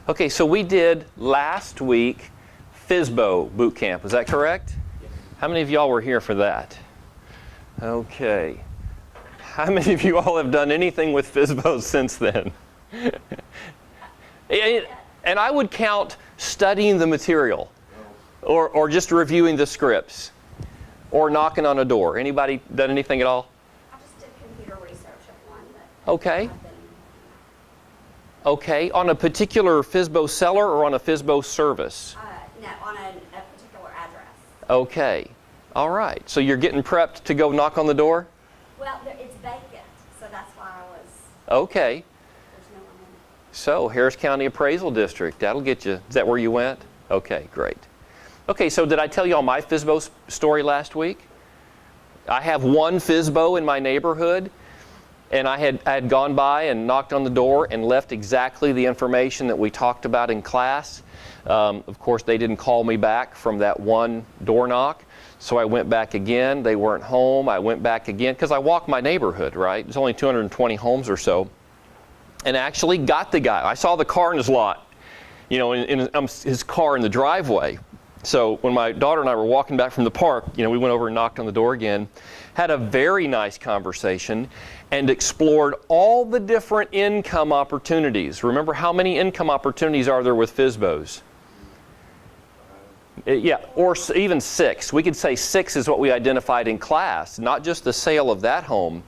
Okay, so we did last week FSBO boot camp. Is that correct? Yes. How many of y'all were here for that? Okay. How many of you all have done anything with FSBO since then? And I would count studying the material, or just reviewing the scripts, or knocking on a door. Anybody done anything at all? I just did computer research at one. But Okay. Okay. On a particular FSBO seller or on a FSBO service? No, on a particular address. Okay. All right. So you're getting prepped to go knock on the door? Well, it's vacant, so that's why I was. Okay. There's no one in it. So Harris County Appraisal District, that'll get you. Is that where you went? Okay, great. Okay, so did I tell you all my FSBO story last week? I have one FSBO in my neighborhood, and I had gone by and knocked on the door and left exactly the information that we talked about in class. Of course, they didn't call me back from that one door knock, so I went back again. They weren't home. I went back again because I walk my neighborhood, right? There's only 220 homes or so, and actually got the guy. I saw the car in his lot, you know, in his car in the driveway. So when my daughter and I were walking back from the park, you know, we went over and knocked on the door again, had a very nice conversation, and explored all the different income opportunities. Remember, how many income opportunities are there with FSBOs? Yeah, or even 6. We could say 6 is what we identified in class, not just the sale of that home,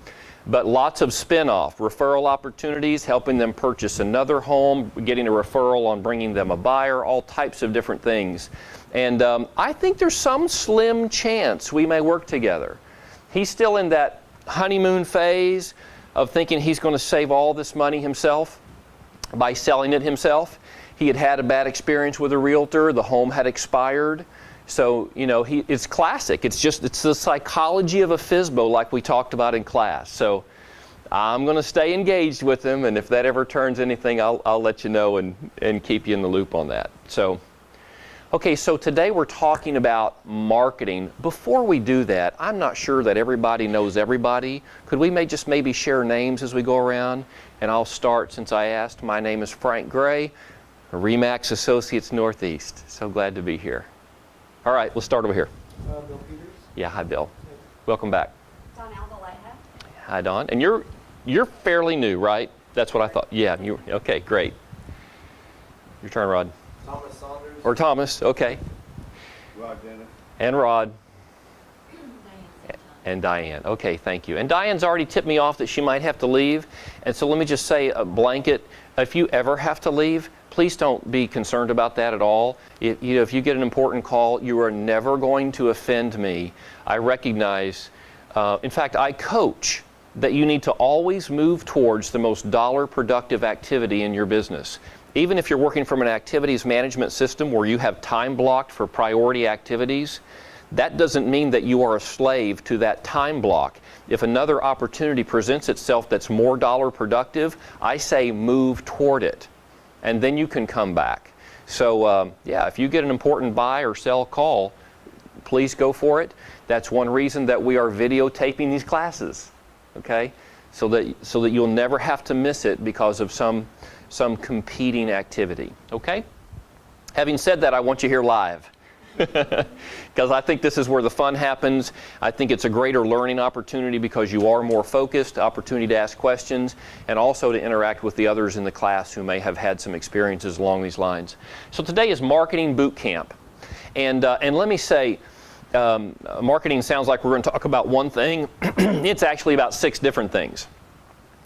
but lots of spin-off, referral opportunities, helping them purchase another home, getting a referral on bringing them a buyer, all types of different things. And I think there's some slim chance we may work together. He's still in that honeymoon phase of thinking he's going to save all this money himself by selling it himself. He had had a bad experience with a realtor. The home had expired. So, you know, it's classic. It's the psychology of a FSBO like we talked about in class. So I'm going to stay engaged with him, and if that ever turns anything, I'll let you know and keep you in the loop on that. So, okay, so today we're talking about marketing. Before we do that, I'm not sure that everybody knows everybody. Could we maybe share names as we go around? And I'll start since I asked. My name is Frank Gray, RE/MAX Associates Northeast. So glad to be here. All right, we'll start over here. Bill Peters. Yeah, hi Bill. Welcome back. Donnell Vallejo. Hi Don. And you're fairly new, right? That's what I thought. Yeah, okay, great. Your turn, Rod. Thomas Saunders. Or Thomas, okay. Rod Dennis. And Rod. And Diane. Okay, thank you. And Diane's already tipped me off that she might have to leave. And so let me just say a blanket, if you ever have to leave, please don't be concerned about that at all. If you get an important call, you are never going to offend me. I recognize, in fact, I coach that you need to always move towards the most dollar productive activity in your business. Even if you're working from an activities management system where you have time blocked for priority activities, that doesn't mean that you are a slave to that time block. If another opportunity presents itself that's more dollar productive, I say move toward it, and then you can come back. So yeah, if you get an important buy or sell call, please go for it. That's one reason that we are videotaping these classes, okay? So that you'll never have to miss it because of some competing activity, okay? Having said that, I want you here live. Because I think this is where the fun happens. I think it's a greater learning opportunity because you are more focused, opportunity to ask questions, and also to interact with the others in the class who may have had some experiences along these lines. So today is Marketing Boot Camp. And let me say, marketing sounds like we're going to talk about one thing. It's actually about 6 different things.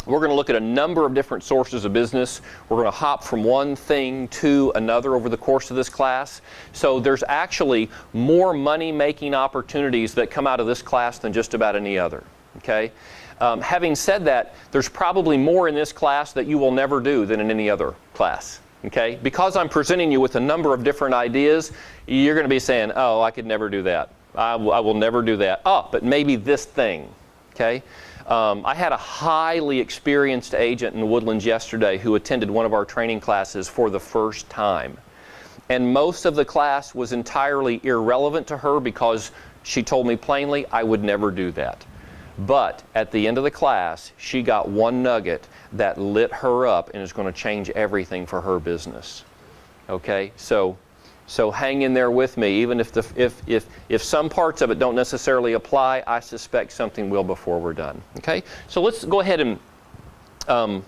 We're going to look at a number of different sources of business. We're going to hop from one thing to another over the course of this class. So there's actually more money-making opportunities that come out of this class than just about any other, okay? Having said that, there's probably more in this class that you will never do than in any other class, okay? Because I'm presenting you with a number of different ideas, you're going to be saying, oh, I could never do that. I will never do that. Oh, but maybe this thing, okay? I had a highly experienced agent in Woodlands yesterday who attended one of our training classes for the first time. And most of the class was entirely irrelevant to her because she told me plainly, I would never do that. But at the end of the class, she got one nugget that lit her up and is going to change everything for her business. Okay, so hang in there with me. Even if some parts of it don't necessarily apply, I suspect something will before we're done. Okay, so let's go ahead and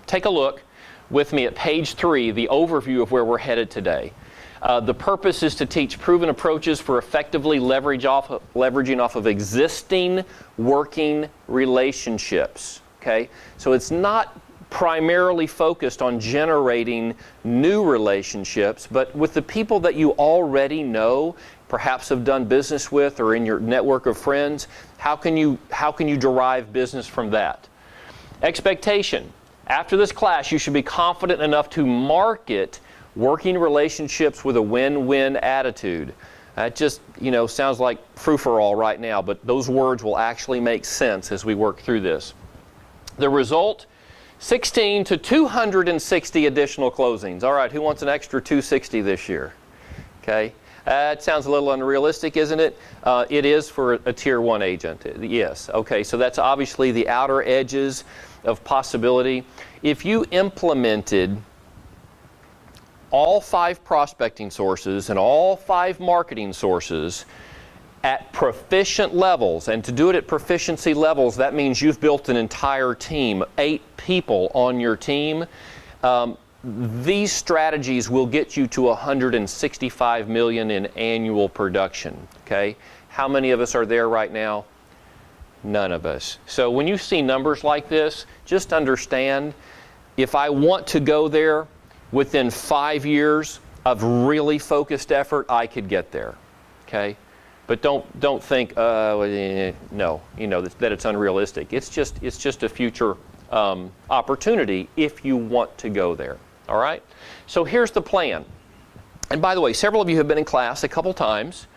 take a look with me at page 3, the overview of where we're headed today. The purpose is to teach proven approaches for effectively leveraging off of existing working relationships. Okay, so it's not primarily focused on generating new relationships, but with the people that you already know, perhaps have done business with, or in your network of friends, how can you derive business from that? Expectation. After this class, you should be confident enough to market working relationships with a win-win attitude. That just, sounds like frou-for-all right now, but those words will actually make sense as we work through this. The result, 16 to 260 additional closings. All right, who wants an extra 260 this year? Okay, that sounds a little unrealistic, isn't it? It is for a Tier 1 agent, yes. Okay, so that's obviously the outer edges of possibility. If you implemented all 5 prospecting sources and all 5 marketing sources at proficient levels, and to do it at proficiency levels, that means you've built an entire team, 8 people on your team. These strategies will get you to $165 million in annual production. Okay, how many of us are there right now? None of us. So when you see numbers like this, just understand, if I want to go there within 5 years of really focused effort, I could get there. Okay. But don't think no, that it's unrealistic. It's just a future opportunity if you want to go there. All right. So here's the plan. And by the way, several of you have been in class a couple times.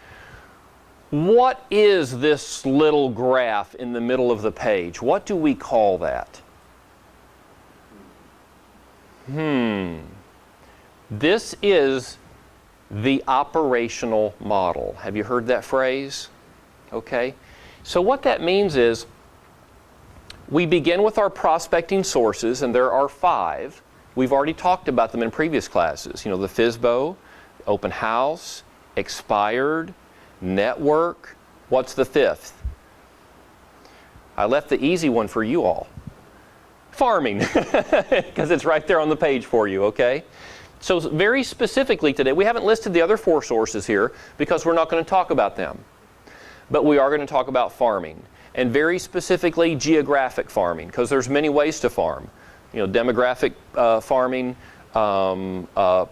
What is this little graph in the middle of the page? What do we call that? This is the operational model. Have you heard that phrase? Okay. So what that means is we begin with our prospecting sources, and there are 5. We've already talked about them in previous classes. The FSBO, open house, expired, network. What's the 5th? I left the easy one for you all. Farming, because it's right there on the page for you, okay? So very specifically today, we haven't listed the other 4 sources here because we're not going to talk about them. But we are going to talk about farming, and very specifically geographic farming, because there's many ways to farm. Demographic farming,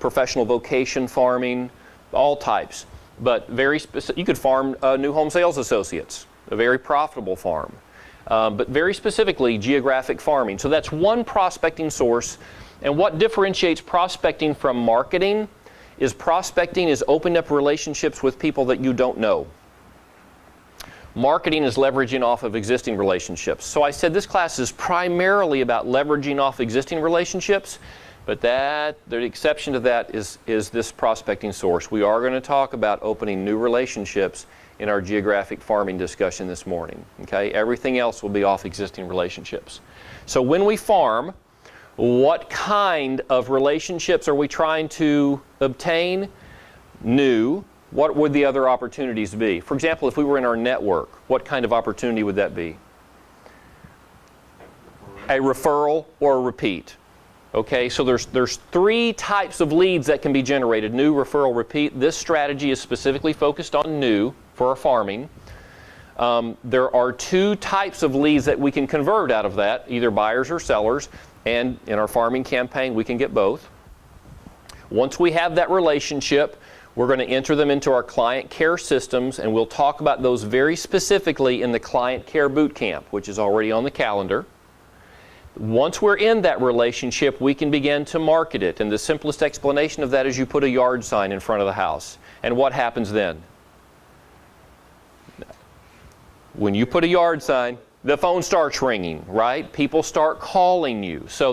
professional vocation farming, all types. But very specific, you could farm new home sales associates, a very profitable farm. But very specifically, geographic farming. So that's one prospecting source. And what differentiates prospecting from marketing is prospecting is opening up relationships with people that you don't know. Marketing is leveraging off of existing relationships. So I said this class is primarily about leveraging off existing relationships, but the exception to that is this prospecting source. We are going to talk about opening new relationships in our geographic farming discussion this morning. Okay? Everything else will be off existing relationships. So when we farm, what kind of relationships are we trying to obtain? New. What would the other opportunities be? For example, if we were in our network, what kind of opportunity would that be? A referral or a repeat. Okay, so there's 3 types of leads that can be generated: new, referral, repeat. This strategy is specifically focused on new for our farming. There are 2 types of leads that we can convert out of that, either buyers or sellers, and in our farming campaign we can get both. Once we have that relationship, we're going to enter them into our client care systems, and we'll talk about those very specifically in the client care boot camp, which is already on the calendar. Once we're in that relationship, we can begin to market it, and the simplest explanation of that is you put a yard sign in front of the house. And what happens then? When you put a yard sign, the phone starts ringing, right? People start calling you. So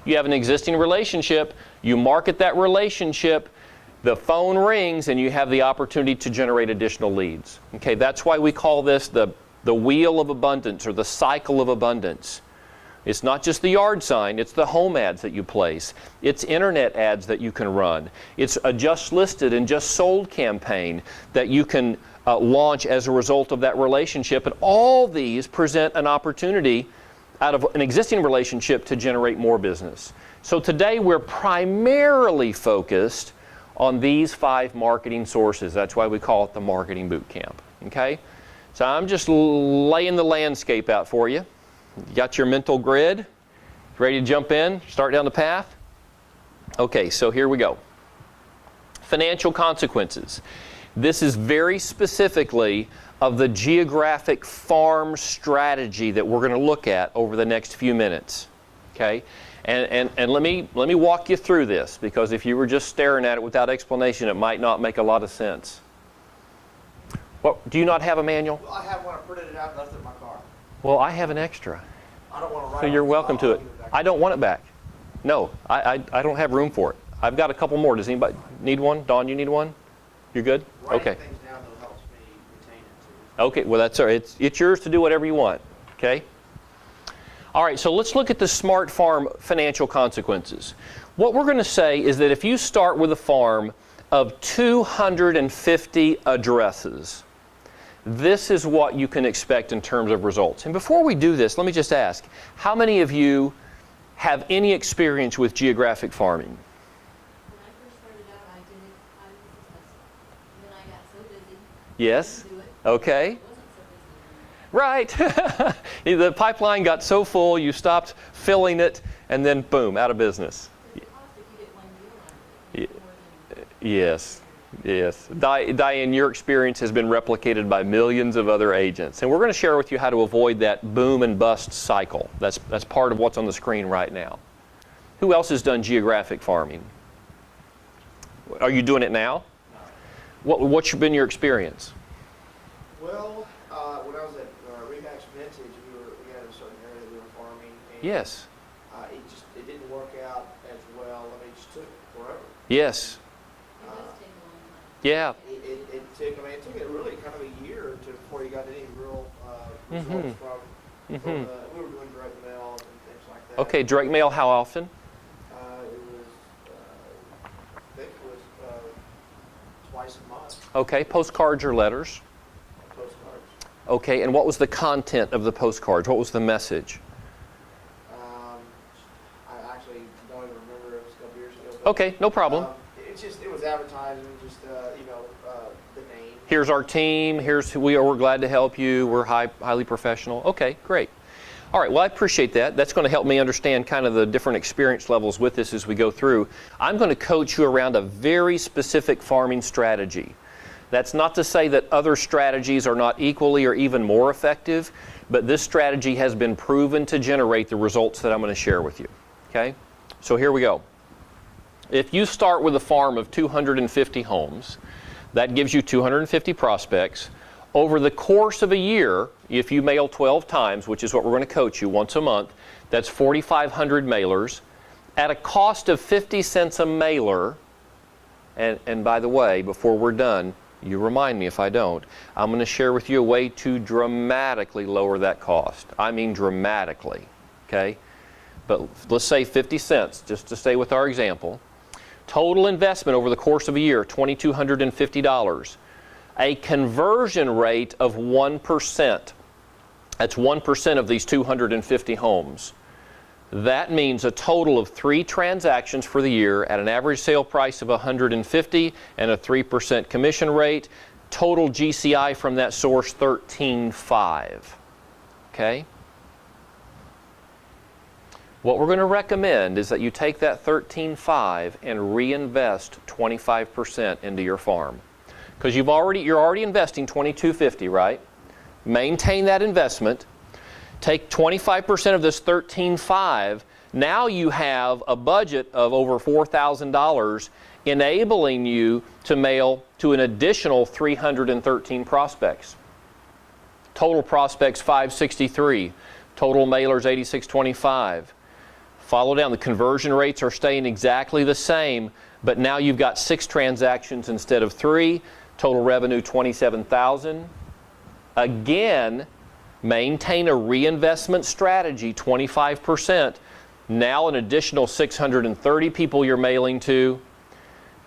you have an existing relationship, you market that relationship, the phone rings, and you have the opportunity to generate additional leads. Okay, that's why we call this the wheel of abundance, or the cycle of abundance. It's not just the yard sign, it's the home ads that you place. It's internet ads that you can run. It's a just listed and just sold campaign that you can launch as a result of that relationship. And all these present an opportunity out of an existing relationship to generate more business. So today we're primarily focused on these 5 marketing sources. That's why we call it the Marketing Boot Camp. Okay? So I'm just laying the landscape out for you. You got your mental grid? Ready to jump in? Start down the path? Okay, so here we go. Financial consequences. This is very specifically of the geographic farm strategy that we're going to look at over the next few minutes. Okay? And let me walk you through this, because if you were just staring at it without explanation, it might not make a lot of sense. What, do you not have a manual? Well, I have one. I printed it out and left it in my car. Well, I have an extra. I don't want to write So on you're it, welcome to I'll it. give back. I don't want it back. No, I don't have room for it. I've got a couple more. Does anybody need one? Dawn, you need one? You're good? Writing Okay. things down though helps me retain it too. Okay, well that's all right. It's yours to do whatever you want. Okay? All right, so let's look at the smart farm financial consequences. What we're going to say is that if you start with a farm of 250 addresses, this is what you can expect in terms of results. And before we do this, let me just ask, how many of you have any experience with geographic farming? When I first started out, I did it highly successful. And then I got so busy. Yes? To do it. Okay. I wasn't so busy anymore. Right. The pipeline got so full, you stopped filling it, and then boom, out of business. But it costs if you get one deal out of it. More than Yes. Yes. Diane, your experience has been replicated by millions of other agents. And we're going to share with you how to avoid that boom and bust cycle. That's part of what's on the screen right now. Who else has done geographic farming? Are you doing it now? What's been your experience? Well, when I was at Remax Vintage, we had a certain area that we were farming. And, Yes. it didn't work out as well. I mean, it just took forever. Yes. It does take a long time. Yeah. It took it really kind of a year before you got any real results Mhm. from Mhm. we were doing direct mail and things like that. Okay, direct mail, how often? It was, I think it was twice a month, Okay, postcards or letters? postcards. Okay, and what was the content of the postcards? What was the message? I actually don't even remember. It was a couple years ago. But, Okay, no problem. It was advertising, just the name. Here's our team, here's who we are, we're glad to help you, we're highly professional. Okay, great. All right, well, I appreciate that. That's going to help me understand kind of the different experience levels with this as we go through. I'm going to coach you around a very specific farming strategy. That's not to say that other strategies are not equally or even more effective, but this strategy has been proven to generate the results that I'm going to share with you. Okay? So here we go. If you start with a farm of 250 homes, that gives you 250 prospects. Over the course of a year, if you mail 12 times, which is what we're going to coach you once a month, that's 4,500 mailers at a cost of 50 cents a mailer. And by the way, before we're done, you remind me if I don't, I'm going to share with you a way to dramatically lower that cost. I mean dramatically, okay? But let's say 50 cents, just to stay with our example. Total investment over the course of a year, $2,250. A conversion rate of 1%. That's 1% of these 250 homes. That means a total of 3 transactions for the year at an average sale price of $150 and a 3% commission rate. Total GCI from that source, $13,500. Okay? What we're going to recommend is that you take that $13,500 and reinvest 25% into your farm. Because you're already investing $2,250, right? Maintain that investment. Take 25% of this $13,500. Now you have a budget of over $4,000, enabling you to mail to an additional 313 prospects. Total prospects 563. Total mailers 8625. Follow down. The conversion rates are staying exactly the same, but now you've got 6 transactions instead of 3. Total revenue $27,000. Again, Maintain a reinvestment strategy, 25%. Now an additional 630 people you're mailing to.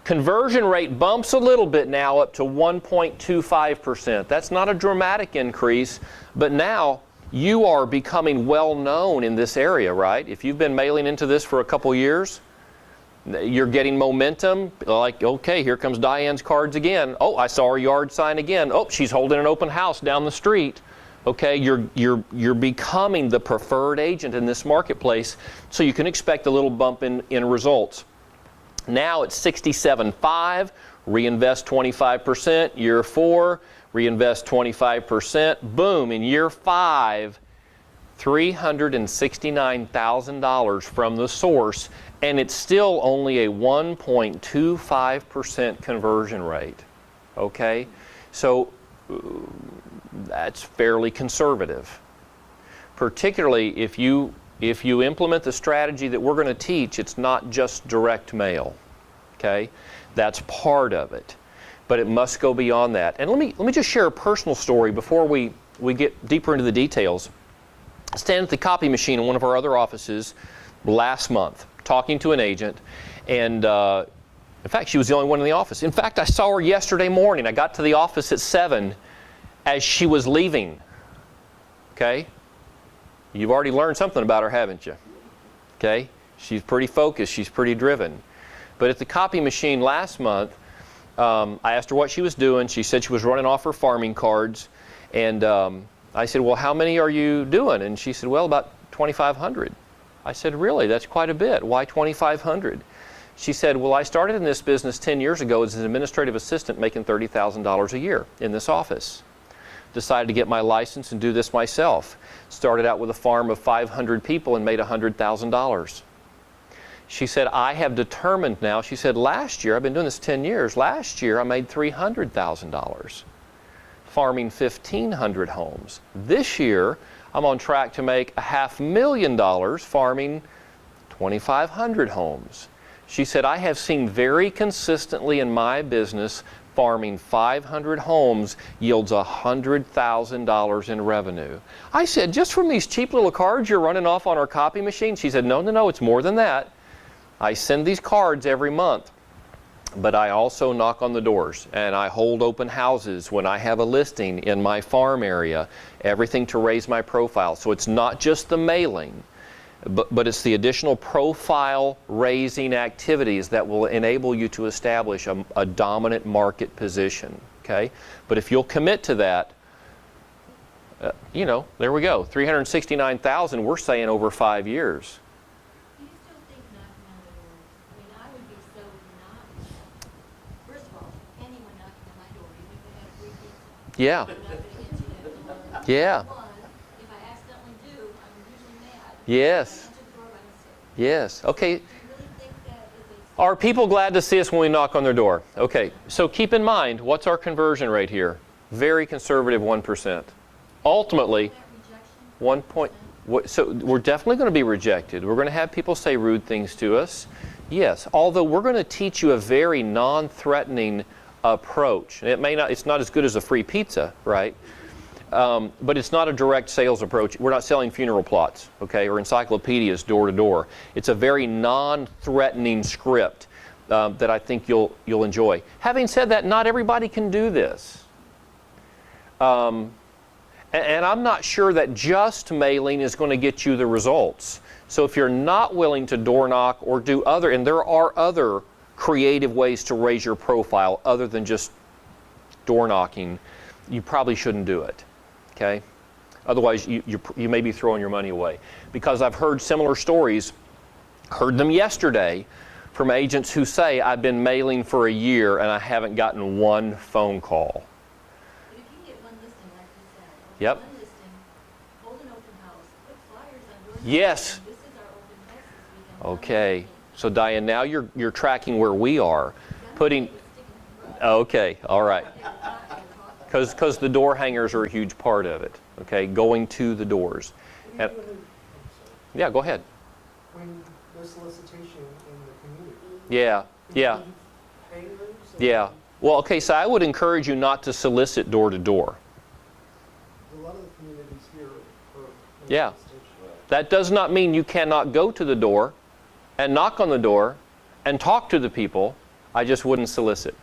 Conversion rate bumps a little bit now up to 1.25%. That's not a dramatic increase, but now you are becoming well known in this area, right? If you've been mailing into this for a couple years, you're getting momentum. Like, okay, here comes Diane's cards again. Oh, I saw her yard sign again. Oh, she's holding an open house down the street. Okay, you're becoming the preferred agent in this marketplace, so you can expect a little bump in results. Now it's 67.5, reinvest 25%. Year 4, reinvest 25%. Boom, in year 5, $369,000 from the source, and it's still only a 1.25% conversion rate. Okay, so that's fairly conservative. Particularly if you implement the strategy that we're going to teach, it's not just direct mail. Okay, that's part of it, but it must go beyond that. And let me just share a personal story before we get deeper into the details. I stand at the copy machine in one of our other offices last month, talking to an agent, and in fact, she was the only one in the office. In fact, I saw her yesterday morning. I got to the office at 7 as she was leaving. Okay? You've already learned something about her, haven't you? Okay? She's pretty focused. She's pretty driven. But at the copy machine last month, I asked her what she was doing. She said she was running off her farming cards. And I said, well, how many are you doing? And she said, well, about 2,500. I said, really? That's quite a bit. Why 2,500? She said, well, I started in this business 10 years ago as an administrative assistant making $30,000 a year in this office. Decided to get my license and do this myself. Started out with a farm of 500 people and made $100,000. She said, I have determined now, she said, last year, I've been doing this 10 years, last year I made $300,000 farming 1,500 homes. This year, I'm on track to make $500,000 farming 2,500 homes. She said, I have seen very consistently in my business farming 500 homes yields $100,000 in revenue. I said, just from these cheap little cards you're running off on our copy machine? She said, no, it's more than that. I send these cards every month, but I also knock on the doors and I hold open houses when I have a listing in my farm area, everything to raise my profile. So it's not just the mailing, but it's the additional profile raising activities that will enable you to establish a dominant market position. Okay? But if you'll commit to that, there we go. $369,000, we're saying over 5 years. Do you still think knocking on the doors? I mean, I would be so not. First of all, anyone knocking on my door, even if they had a free pizza. Yeah. I'm not going to get to that door. Yeah. One, if I accidentally do, I'm usually mad. Yes. I answer the door by mistake. Yes. Okay. Do you really think that is Are people glad to see us when we knock on their door? Okay. So keep in mind, what's our conversion rate here? Very conservative 1%. Ultimately, that rejection? 1 point. So we're definitely going to be rejected. We're going to have people say rude things to us. Yes. Although we're going to teach you a very non-threatening approach. It may not. It's not as good as a free pizza, right? But it's not a direct sales approach. We're not selling funeral plots, okay, or encyclopedias door to door. It's a very non-threatening script that I think you'll enjoy. Having said that, not everybody can do this. And I'm not sure that just mailing is going to get you the results. So if you're not willing to door knock or do other, and there are other creative ways to raise your profile other than just door knocking, you probably shouldn't do it. Okay? Otherwise, you may be throwing your money away. Because I've heard similar stories, heard them yesterday, from agents who say, I've been mailing for a year and I haven't gotten one phone call. But if you get one listing, like you said, Yep. one listing, hold an open house, put flyers on doors. Yes. This is our open house this weekend. Okay. So Diane, now you're tracking where we are. Putting, okay, all right. Because the door hangers are a huge part of it, okay, going to the doors. And, yeah, go ahead. When the solicitation in the community. Yeah, yeah, Hangers and yeah. Well, okay, so I would encourage you not to solicit door to door. A lot of the communities here Yeah. That does not mean you cannot go to the door and knock on the door and talk to the people. I just wouldn't solicit.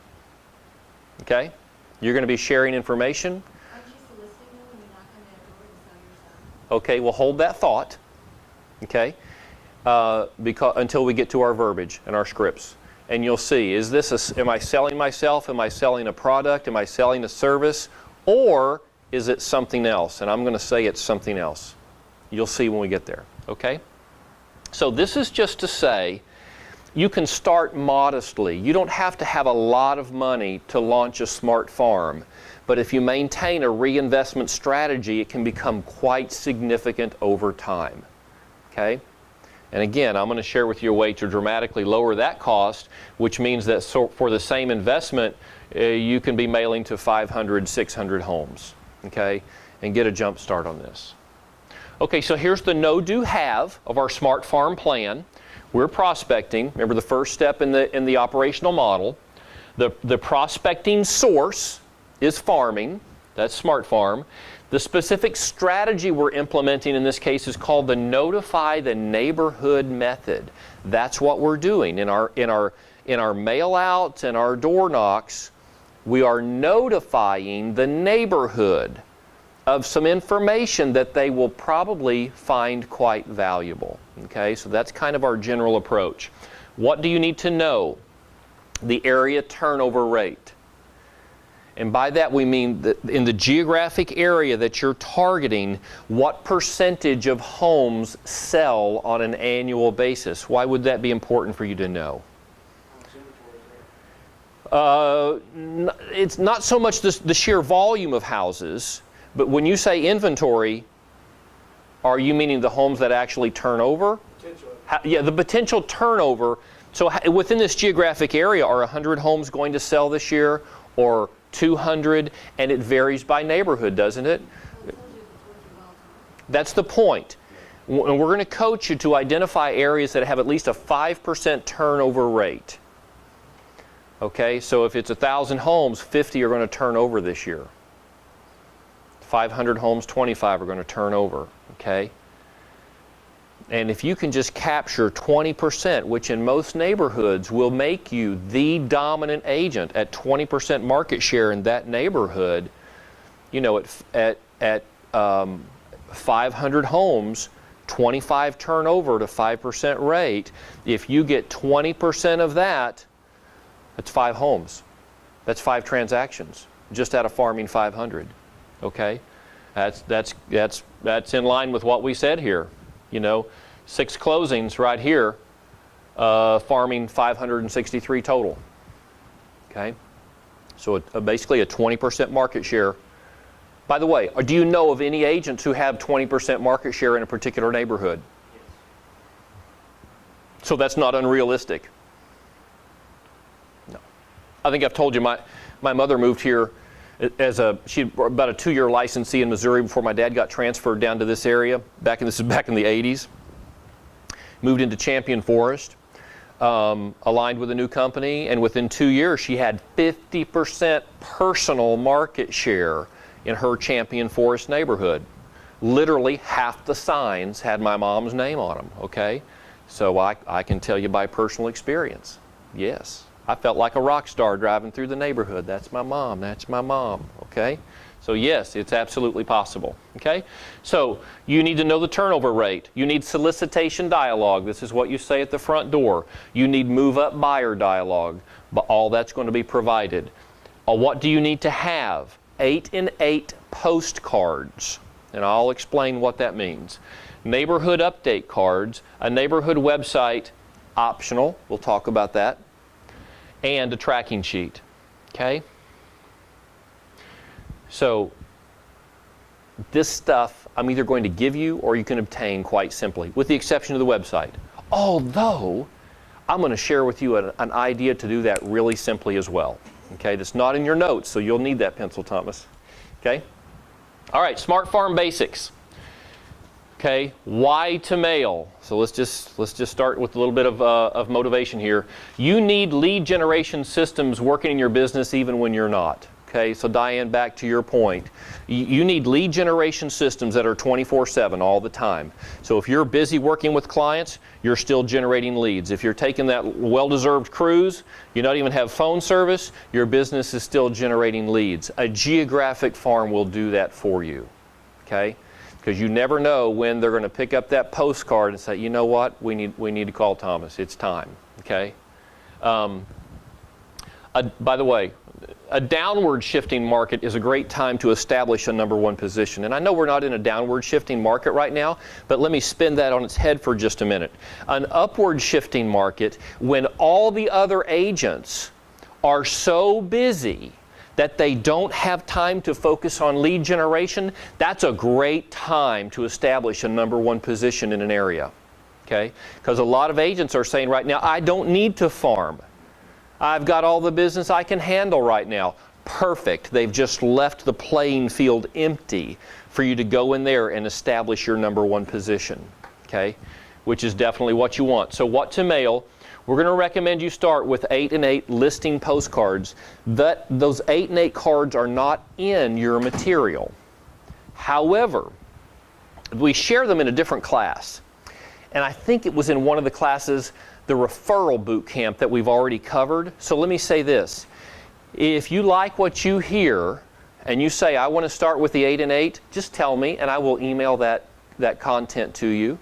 Okay? You're going to be sharing information. Aren't you soliciting them when you knock on that door to sell your stuff? Okay, we'll hold that thought. Okay? Because until we get to our verbiage and our scripts. And you'll see, am I selling myself? Am I selling a product? Am I selling a service? Or is it something else? And I'm going to say it's something else. You'll see when we get there. Okay? So this is just to say, you can start modestly. You don't have to have a lot of money to launch a smart farm. But if you maintain a reinvestment strategy, it can become quite significant over time. Okay? And again, I'm going to share with you a way to dramatically lower that cost, which means that for the same investment, you can be mailing to 500, 600 homes, okay, and get a jump start on this. Okay, so here's the know, do, have of our smart farm plan. We're prospecting. Remember the first step in the operational model. The prospecting source is farming. That's smart farm. The specific strategy we're implementing in this case is called the notify the neighborhood method. That's what we're doing in our mail outs and our door knocks. We are notifying the neighborhood of some information that they will probably find quite valuable. Okay, so that's kind of our general approach. What do you need to know? The area turnover rate. And by that we mean that in the geographic area that you're targeting, what percentage of homes sell on an annual basis? Why would that be important for you to know? It's not so much the sheer volume of houses, but when you say inventory, are you meaning the homes that actually turn over? Yeah, the potential turnover. So within this geographic area, are 100 homes going to sell this year, or 200? And it varies by neighborhood, doesn't it? That's the point. And we're going to coach you to identify areas that have at least a 5% turnover rate. Okay, so if it's 1,000 homes, 50 are going to turn over this year. 500 homes, 25 are going to turn over. Okay? And if you can just capture 20%, which in most neighborhoods will make you the dominant agent at 20% market share in that neighborhood, you know, at 500 homes, 25 turnover to 5% rate, if you get 20% of that, that's 5 homes. That's 5 transactions just out of farming 500. Okay? That's in line with what we said here. You know, 6 closings right here, farming 563 total. Okay? So basically a 20% market share. By the way, do you know of any agents who have 20% market share in a particular neighborhood? Yes. So that's not unrealistic. No. I think I've told you my mother moved here she had about a 2-year licensee in Missouri before my dad got transferred down to this area. This is back in the 80s. Moved into Champion Forest, aligned with a new company, and within 2 years she had 50% personal market share in her Champion Forest neighborhood. Literally half the signs had my mom's name on them. Okay, so I can tell you by personal experience. Yes. I felt like a rock star driving through the neighborhood. That's my mom. That's my mom. Okay? So yes, it's absolutely possible. Okay? So you need to know the turnover rate. You need solicitation dialogue. This is what you say at the front door. You need move-up buyer dialogue. But all that's going to be provided. What do you need to have? 8 in 8 postcards. And I'll explain what that means. Neighborhood update cards, a neighborhood website, optional. We'll talk about that. And a tracking sheet. Okay? So this stuff I'm either going to give you or you can obtain quite simply, with the exception of the website. Although I'm going to share with you an idea to do that really simply as well. Okay? That's not in your notes, so you'll need that pencil, Thomas. Okay? All right, smart farm basics. Okay, why to mail? So let's just start with a little bit of motivation here. You need lead generation systems working in your business even when you're not. Okay, so Diane, back to your point. You need lead generation systems that are 24/7 all the time. So if you're busy working with clients, you're still generating leads. If you're taking that well-deserved cruise, you don't even have phone service, your business is still generating leads. A geographic farm will do that for you, okay? Because you never know when they're going to pick up that postcard and say, you know what, we need to call Thomas. It's time, okay? By the way, a downward shifting market is a great time to establish a number one position. And I know we're not in a downward shifting market right now, but let me spin that on its head for just a minute. An upward shifting market, when all the other agents are so busy that they don't have time to focus on lead generation, that's a great time to establish a number one position in an area. Okay? Because a lot of agents are saying right now, I don't need to farm. I've got all the business I can handle right now. Perfect. They've just left the playing field empty for you to go in there and establish your number one position, okay? Which is definitely what you want. So what to mail? We're going to recommend you start with 8 and 8 listing postcards. Those 8 and 8 cards are not in your material. However, we share them in a different class. And I think it was in one of the classes, the referral boot camp that we've already covered. So let me say this. If you like what you hear and you say, I want to start with the 8 and 8, just tell me and I will email that content to you.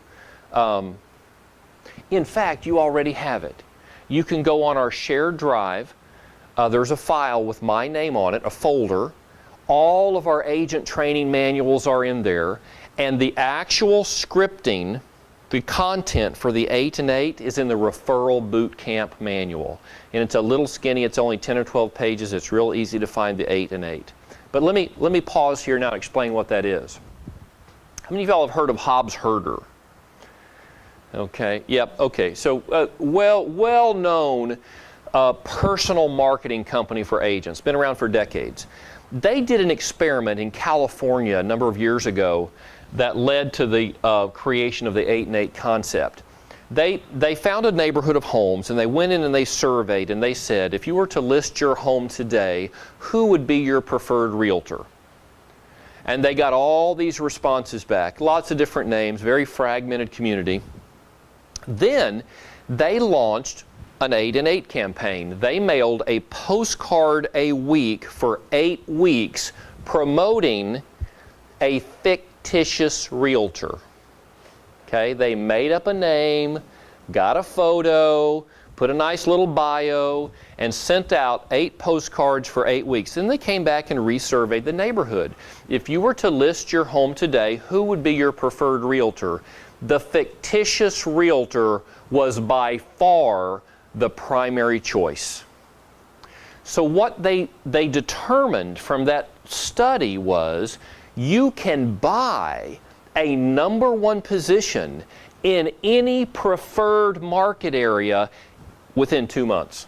In fact, you already have it. You can go on our shared drive. There's a file with my name on it, a folder. All of our agent training manuals are in there. And the actual scripting, the content for the 8 and 8 is in the Referral Boot Camp manual. And it's a little skinny, it's only 10 or 12 pages. It's real easy to find the 8 and 8. But let me pause here now and explain what that is. How many of y'all have heard of Hobbs Herder? Okay, yep, okay. So well-known personal marketing company for agents, been around for decades. They did an experiment in California a number of years ago that led to the creation of the 8 and 8 concept. They found a neighborhood of homes and they went in and they surveyed and they said, if you were to list your home today, who would be your preferred realtor? And they got all these responses back, lots of different names, very fragmented community. Then they launched an 8 and 8 campaign. They mailed a postcard a week for 8 weeks promoting a fictitious realtor. Okay, they made up a name, got a photo, put a nice little bio, and sent out 8 postcards for 8 weeks. Then they came back and resurveyed the neighborhood. If you were to list your home today, who would be your preferred realtor? The fictitious realtor was by far the primary choice. So what they determined from that study was you can buy a number one position in any preferred market area within 2 months.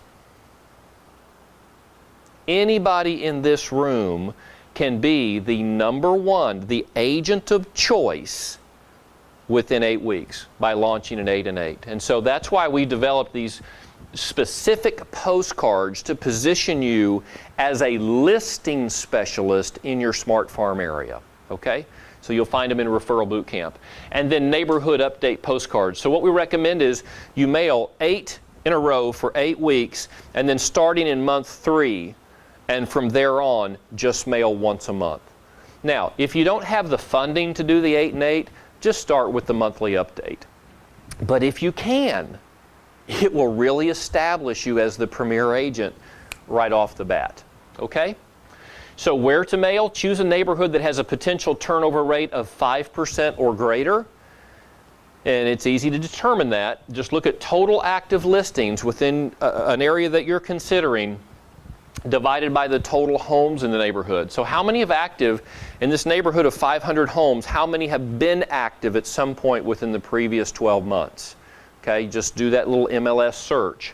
Anybody in this room can be the number one, the agent of choice within 8 weeks by launching an 8 and 8. And so that's why we developed these specific postcards to position you as a listing specialist in your smart farm area. Okay? So you'll find them in Referral Boot Camp. And then neighborhood update postcards. So what we recommend is you mail 8 in a row for 8 weeks, and then starting in month 3, and from there on, just mail once a month. Now, if you don't have the funding to do the 8 and 8, just start with the monthly update. But if you can, it will really establish you as the premier agent right off the bat. Okay? So where to mail? Choose a neighborhood that has a potential turnover rate of 5% or greater. And it's easy to determine that. Just look at total active listings within an area that you're considering, divided by the total homes in the neighborhood. So how many have active in this neighborhood of 500 homes? How many have been active at some point within the previous 12 months? Okay, just do that little MLS search,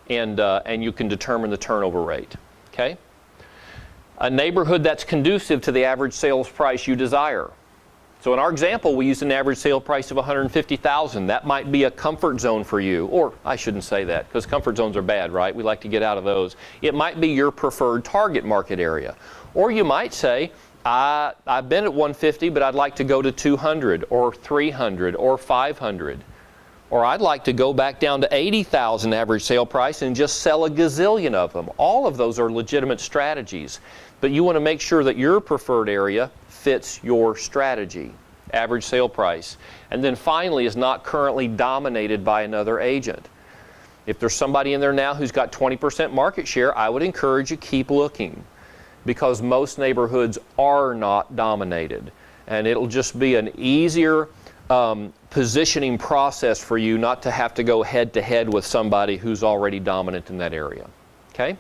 and you can determine the turnover rate. Okay, a neighborhood that's conducive to the average sales price you desire. So in our example, we used an average sale price of $150,000. That might be a comfort zone for you, or I shouldn't say that because comfort zones are bad, right? We like to get out of those. It might be your preferred target market area. Or you might say, I've been at 150, but I'd like to go to 200 or 300 or 500. Or I'd like to go back down to 80,000 average sale price and just sell a gazillion of them. All of those are legitimate strategies. But you want to make sure that your preferred area fits your strategy, average sale price. And then finally is not currently dominated by another agent. If there's somebody in there now who's got 20% market share, I would encourage you keep looking because most neighborhoods are not dominated. And it'll just be an easier positioning process for you not to have to go head to head with somebody who's already dominant in that area. Okay?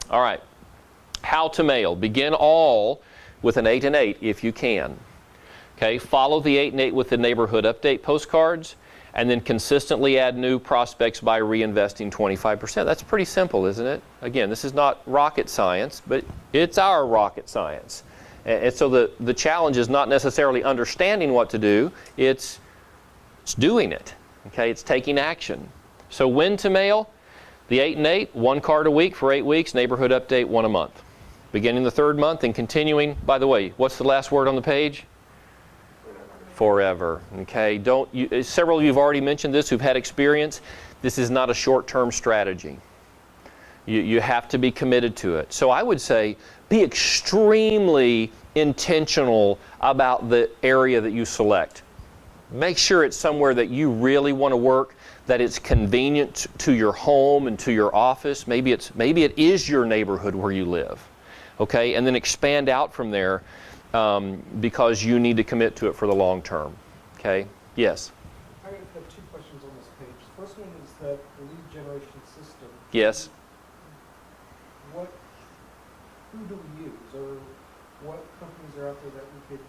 All right. How to mail. Begin all with an 8 and 8 if you can. Okay? Follow the 8 and 8 with the neighborhood update postcards and then consistently add new prospects by reinvesting 25%. That's pretty simple, isn't it? Again, this is not rocket science, but it's our rocket science. And so the challenge is not necessarily understanding what to do, it's doing it. Okay, it's taking action. So when to mail? The 8 and 8, 1 card a week for 8 weeks, neighborhood update 1 a month. Beginning the 3rd month and continuing, by the way, what's the last word on the page? Forever. Okay, several of you have already mentioned this who've had experience. This is not a short-term strategy. You have to be committed to it. So I would say be extremely intentional about the area that you select. Make sure it's somewhere that you really want to work, that it's convenient to your home and to your office. Maybe it is your neighborhood where you live. Okay, and then expand out from there because you need to commit to it for the long term. Okay, yes? I have 2 questions on this page. The first one is that the lead generation system. Yes? Who do we use, or what companies are out there that we could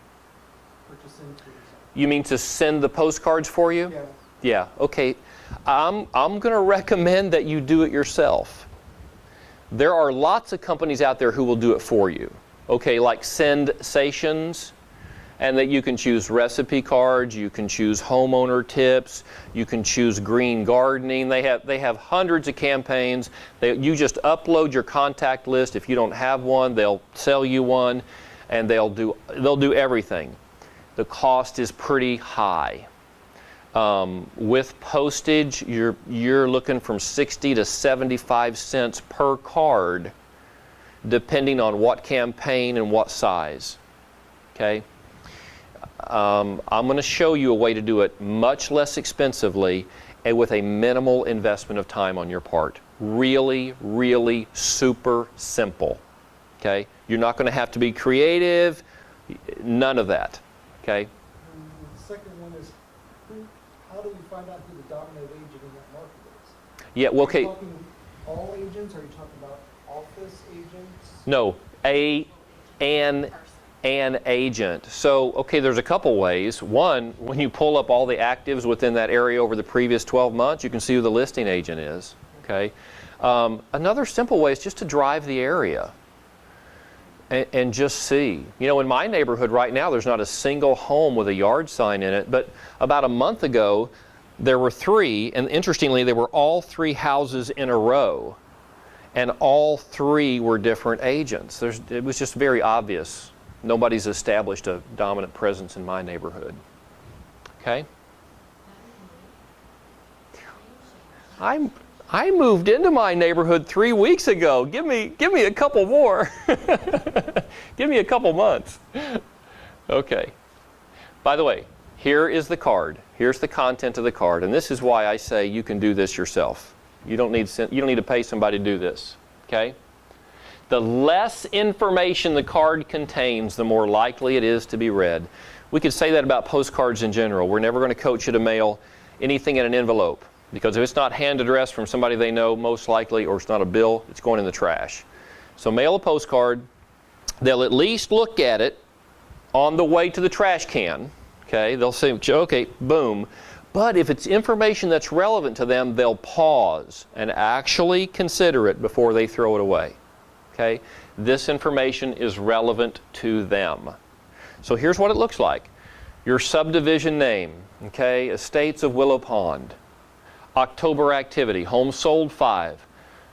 purchase into? You mean to send the postcards for you? Yeah. Yeah, okay. I'm going to recommend that you do it yourself. There are lots of companies out there who will do it for you. Okay, like Sensations, and that you can choose recipe cards, you can choose homeowner tips, you can choose green gardening. They have hundreds of campaigns. You just upload your contact list. If you don't have one, they'll sell you one, and they'll do everything. The cost is pretty high. With postage, you're looking from 60 to 75 cents per card, depending on what campaign and what size. Okay? I'm going to show you a way to do it much less expensively and with a minimal investment of time on your part. Really, really super simple. Okay? You're not going to have to be creative, none of that. Okay? And the second one is, how do we find out who the dominant agent in that market is? Yeah, well, okay. Are you talking all agents? Are you talking about office agents? No, an agent. So, okay, there's a couple ways. One, when you pull up all the actives within that area over the previous 12 months, you can see who the listing agent is. Okay. Another simple way is just to drive the area and just see. You know, in my neighborhood right now, there's not a single home with a yard sign in it, but about a month ago, there were 3, and interestingly, they were all 3 houses in a row, and all 3 were different agents. It was just very obvious. Nobody's established a dominant presence in my neighborhood. Okay? I moved into my neighborhood 3 weeks ago. Give me a couple more. Give me a couple months. Okay. By the way, here is the card. Here's the content of the card, and this is why I say you can do this yourself. You don't need to pay somebody to do this. Okay? The less information the card contains, the more likely it is to be read. We could say that about postcards in general. We're never going to coach you to mail anything in an envelope, because if it's not hand addressed from somebody they know, most likely, or it's not a bill, it's going in the trash. So mail a postcard. They'll at least look at it on the way to the trash can. Okay, they'll say, okay, boom. But if it's information that's relevant to them, they'll pause and actually consider it before they throw it away. Okay? This information is relevant to them. So here's what it looks like. your subdivision name, okay, Estates of Willow Pond. October activity, homes sold 5.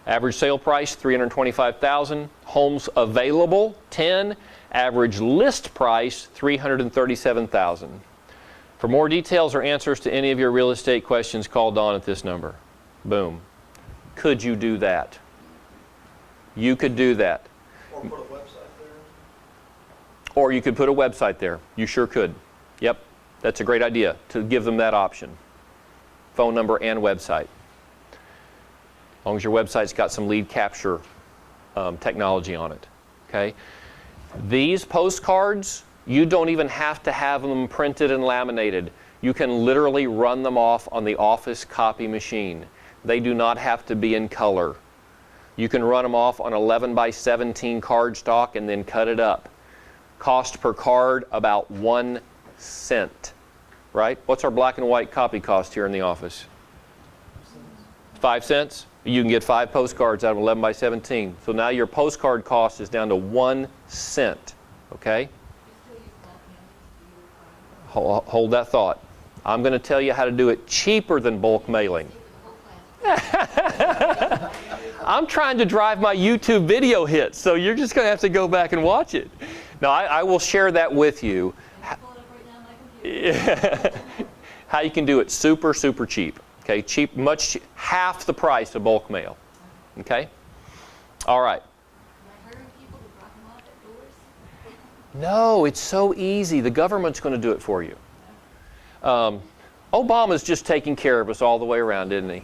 Average sale price $325,000. Homes available 10. Average list price $337,000. For more details or answers to any of your real estate questions, call Dawn at this number. Boom. Could you do that? You could do that. Or put a website there. Or you could put a website there. You sure could. Yep, that's a great idea to give them that option. Phone number and website. As long as your website's got some lead capture technology on it. Okay. These postcards, you don't even have to have them printed and laminated. You can literally run them off on the office copy machine. They do not have to be in color. You can run them off on 11 by 17 cardstock and then cut it up. Cost per card about 1 cent. Right? What's our black and white copy cost here in the office? 5 cents? You can get 5 postcards out of 11 by 17. So now your postcard cost is down to 1 cent. Okay? Hold that thought. I'm going to tell you how to do it cheaper than bulk mailing. I'm trying to drive my YouTube video hits, so you're just going to have to go back and watch it. Now, I will share that with you. How you can do it super, super cheap. Okay, cheap, half the price of bulk mail. Okay? All right. No, it's so easy. The government's going to do it for you. Obama's just taking care of us all the way around, isn't he?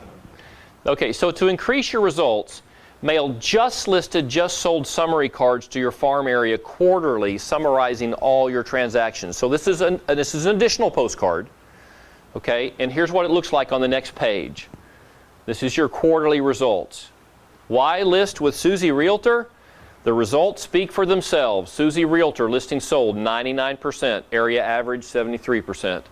Okay, so to increase your results, mail just listed, just sold summary cards to your farm area quarterly, summarizing all your transactions. So this is an additional postcard. Okay, and here's what it looks like on the next page. This is your quarterly results. Why list with Susie Realtor? The results speak for themselves. Susie Realtor listing sold 99%, area average 73%.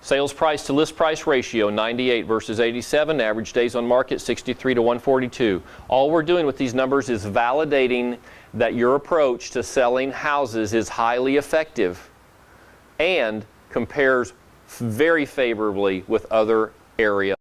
Sales price to list price ratio 98 versus 87, average days on market 63 to 142. All we're doing with these numbers is validating that your approach to selling houses is highly effective and compares very favorably with other areas.